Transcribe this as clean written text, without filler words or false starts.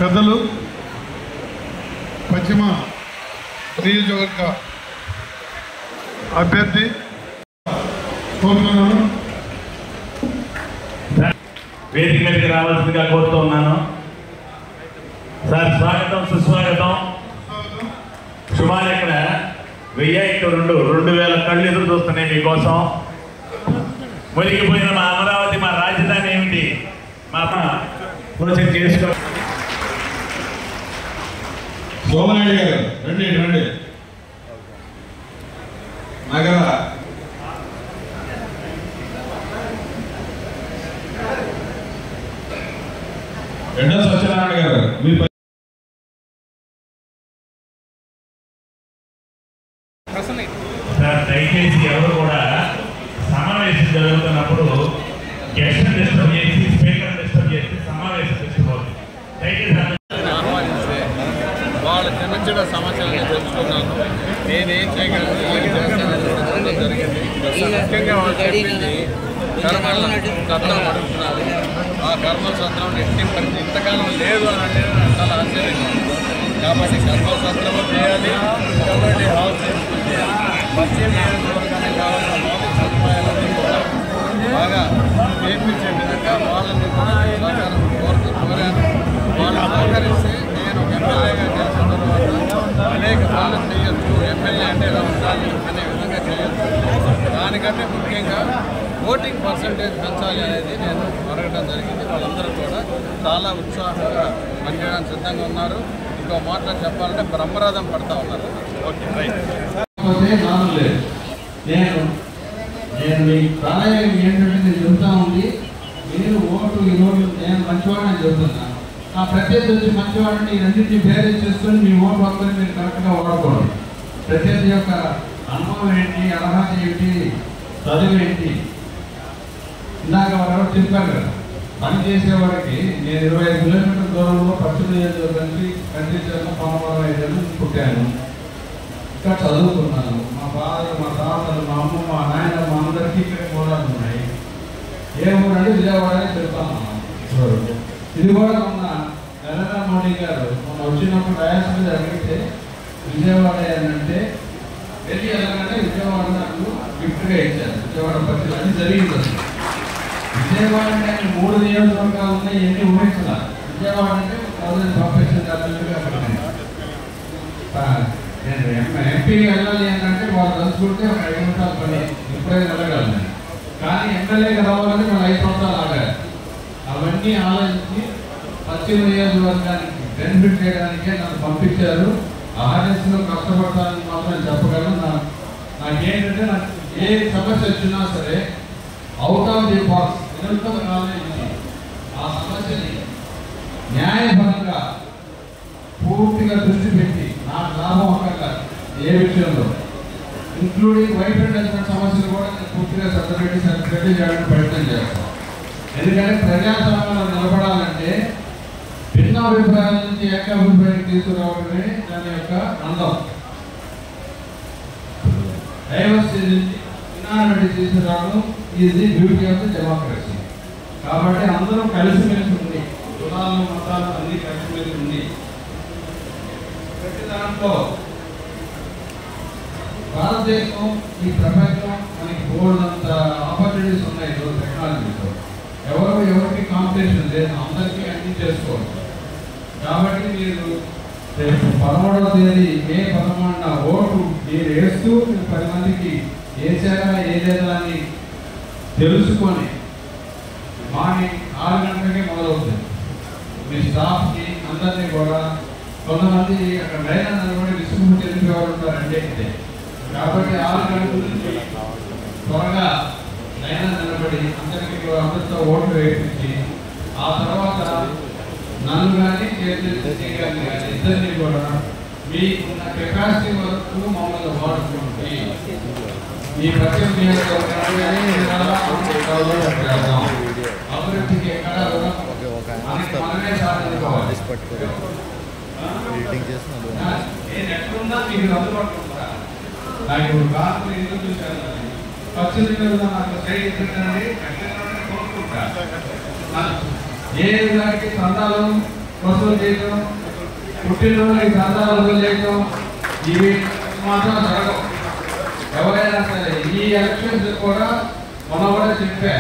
పెద్దలు పశ్చిమ నియోజకవర్గ అభ్యర్థి కోరుతున్నాను. వేదిక మీదకి రావాల్సిందిగా కోరుతున్నాను. సార్ స్వాగతం, సుస్వాగతం. శుభాలు ఇక్కడ 1000 కళ్ళు ఎదురు చూస్తున్నాయి మీకోసం. మునిగిపోయిన మా అమరావతి, మా రాజధాని ఏమిటి, మా కోచం చేసుకో. సోమనాయుడు గారు రండి రండి. నగర ఎండ సత్యనారాయణ గారు మీ సార్ దయచేసి ఎవరు కూడా సమావేశం జరుగుతున్నప్పుడు గెస్ట్ డిస్టర్బ్ చేసి, స్పీకర్ డిస్టర్బ్ చేసి సమావేశం తీసుకోవాలి. దయచేసి వాళ్ళ చిన్న చిన్న సమస్యలను తెలుసుకున్నాను. నేనేం చేయగలను జరిగింది. ముఖ్యంగా వాళ్ళు చెప్పింది కర్మల సత్రం అడుగుతున్నారు. ఆ కర్మల సత్రం ఇంతకాలం లేదు అని అంటే చాలా ఆశ్చర్యంగా ఉంది. కాబట్టి కర్మల సత్రం చేయాలి. కమ్యూనిటీ హౌస్ పశ్చిమ నియోజకవర్గానికి కావాల్సిన మౌలిక సదుపాయాలన్నీ కూడా బాగా చేయించే విధంగా వాళ్ళని కూడా సహకారం కోరాను. వాళ్ళు సహకరిస్తే నేను ఎమ్మెల్యేగా గెలిచిన తర్వాత అనేక పనులు చేయొచ్చు. ఎమ్మెల్యే అంటే ఎలా ఉండాలి అనే విధంగా చేయొచ్చు. దానికంటే ముఖ్యంగా ఓటింగ్ పర్సంటేజ్ పెంచాలి అనేది నేను అడగడం జరిగింది. వాళ్ళందరూ కూడా చాలా ఉత్సాహంగా పనిచేయడానికి సిద్ధంగా ఉన్నారు. ఇంకో మాటలు చెప్పాలంటే బ్రహ్మరథం పడతా ఉన్నారు. Okay right. నేను మీ ప్రాణాయం ఏంటంటే నేను చెబుతా ఉంది. మీరు ఓటు ఈరోజు నేను మంచివాడని చెబుతున్నాను. నా ప్రత్యర్థి వచ్చి మంచివాడిని రెండింటిని బేరే చేసుకొని మీ ఓటు వస్తుంది మీరు కరెక్ట్గా వాడుకోండి. ప్రత్యర్థి యొక్క అనుభవం ఏంటి, అర్హత ఏంటి, చదువు ఏంటి, ఇందాక వారు చెప్పారు కదా. పని చేసేవాడికి నేను 25 కిలోమీటర్ల దూరంలో పశ్చిమ నియోజకవర్గానికి కంట్రీచర్లో 15 ఏళ్ళు పుట్టాను. ఇక్కడ చదువుకున్నాను. మా బాధలు, మా తాతలు, మా అమ్మ, మా నాయన, మా అందరికీ ఇక్కడ మూలాలు ఉన్నాయి. ఏ ఊరంటే విజయవాడ అని చెప్తాను. ఇది కూడా మొన్న నరేంద్ర మోడీ గారు మొన్న వచ్చినప్పుడు డయాస్ మీద అడిగితే విజయవాడ అంటే వెళ్ళి ఎలాగంటే విజయవాడ నాకు గిఫ్ట్గా ఇచ్చారు. విజయవాడ పత్రిక అది జరిగింది. విజయవాడ అంటే 3 నియోజకవర్గాలు ఉన్నాయి. ఎన్ని ఊహించాలి. విజయవాడ అంటే ప్రొఫెషన్ నేను ఎంపీ వెళ్ళాలి ఏంటంటే వాళ్ళు తలుచుకుంటే ఒక 5 నిమిషాలు పని ఎప్పుడైనా వెళ్ళగలను. కానీ ఎమ్మెల్యేగా రావాలని మనం 5 సంవత్సరాలు ఆగాలి. అవన్నీ ఆలోచించి పశ్చిమ నియోజకవర్గానికి బెనిఫిట్ చేయడానికే నన్ను పంపించారు. ఆర్ఎస్లో కష్టపడతానని మాత్రం చెప్పగలను. నాకేంటంటే నాకు ఏ సమస్య వచ్చినా సరే అవుట్ ఆఫ్ ది బాక్స్ నిరంతరం ఆలోచించి ఆ సమస్యని న్యాయపరంగా పూర్తిగా దృష్టి పెట్టి నాకు లాభం అక్కడ ఏ విషయంలో ఇంక్లూడింగ్ వైఫ్ అండ్ హస్బెండ్ సమస్యలు కూడా నేను పూర్తిగా సెపరేట్ చేయడానికి ప్రయత్నం చేస్తాను. ఎందుకంటే ప్రజాస్వామ్యంలో నిలబడాలంటే భిన్నాభిప్రాయాల నుంచి ఏకాభిప్రాయానికి తీసుకురావడమే దాని యొక్క అందం. డైవర్సిటీ నుంచి భిన్నాభిప్రాయాన్ని తీసుకురావడం ఇది బ్యూటీ ఆఫ్ ది డెమోక్రసీ. కాబట్టి అందరూ కలిసిమెలిసి ఉంది, కులాలు మతాలు అన్ని కలిసిమెలిసి ఉంది. ప్రతి దాంట్లో భారతదేశం, ఈ ప్రపంచం మనకి బోర్డంత ఆపర్చునిటీస్ ఉన్నాయి. టెక్నాలజీతో ఎవరికి కాంపిటీషన్ లేదు, అందరికీ అన్ని చేసుకోవచ్చు. కాబట్టి మీరు 13వ తేదీ మే 13న ఓటు మీరు వేస్తూ 10 మందికి వేసారా వేయలేదా అని తెలుసుకొని మార్నింగ్ 6 గంటలకే మొదలవుతుంది. మీ స్టాఫ్కి అందరినీ కూడా కొంతమంది అక్కడ లైన్ నిలబడి విసుగు తెలిపేవారు ఉంటారంటే. కాబట్టి 6 గంటల నుంచి త్వరగా లైన్ నిలబడి అందరితో ఓట్లు వేయించి ఆ తర్వాత నన్ను కానీ ఇద్దరిని కూడా మీకున్న కెపాసిటీ వరకు మమ్మల్ని వాడుకుంటే ఈ ప్రత్యేక అభివృద్ధికి ఎక్కడ మనమే సాధించుకోవాలి. నేను ఎక్కడున్నా మీకు అందుబాటులో ఉంటా. నాకు కాకుండా ఎందుకు చూశాను పచ్చడి నాకు సైడ్ ఎందుకండి కోరుకుంటా. ఏ విధానికి సంతాలు వసూలు చేయటం, పుట్టినరోజులకి సంతాలు వసూలు చేయటం ఇవి మాత్రం జరగవు. ఎవరైనా సరే ఈ ఎలక్షన్స్ కూడా మనం కూడా చెప్పా